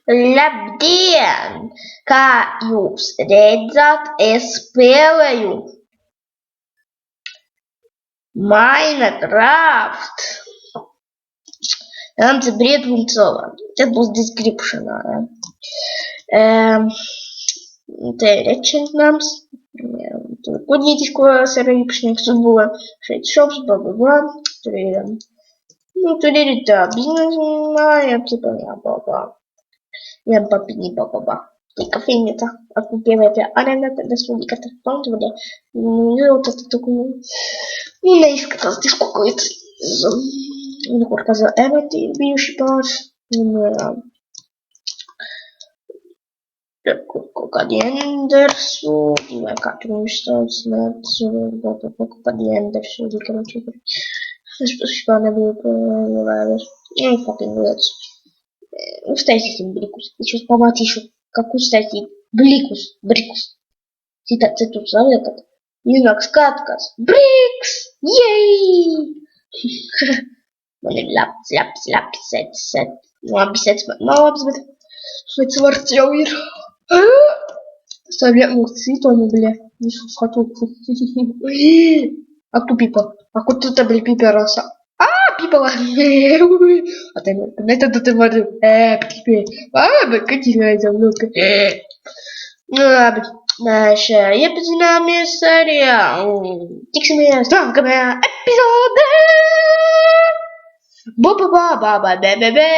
Labdien! Kā jūs redzat, es spēlēju Minecraft. Там бред Вунцова. Это будет description. Te rečens nams. Tur kuģītis, ko sarīpšnieks uzbūvē. Šeit šops, blablabla. Tur ir, tur ir tā biznesa, jā, blablabla. Jā, papiņi, blablabla. И кофейница. Оккупирует арена, тогда судьи, которые пробовали, вот это такое, наискать, ты сколько это, сколько за эмоти, бьющий пас, Кадендерсу, как не считается, Кадендерсу, короче, что она будет, ну, как называется. Устайте, Брикус, ты сейчас помать еще. Как устати? Брикус. Ты тут заведет. Юнак скаткас. Брикс! Ей! Ляп, сет. Лапсет. Швейц вартяуир. Ставлю цветом, бля. Не шутку. А кто пипа? А кто-то, бля, пипераса. People это ты говорю, теперь, какие найдем, ну-ка, я познаю серия, тиксами, ставками, эпизоды, ба-ба-ба-ба-ба, бе-бе-бе,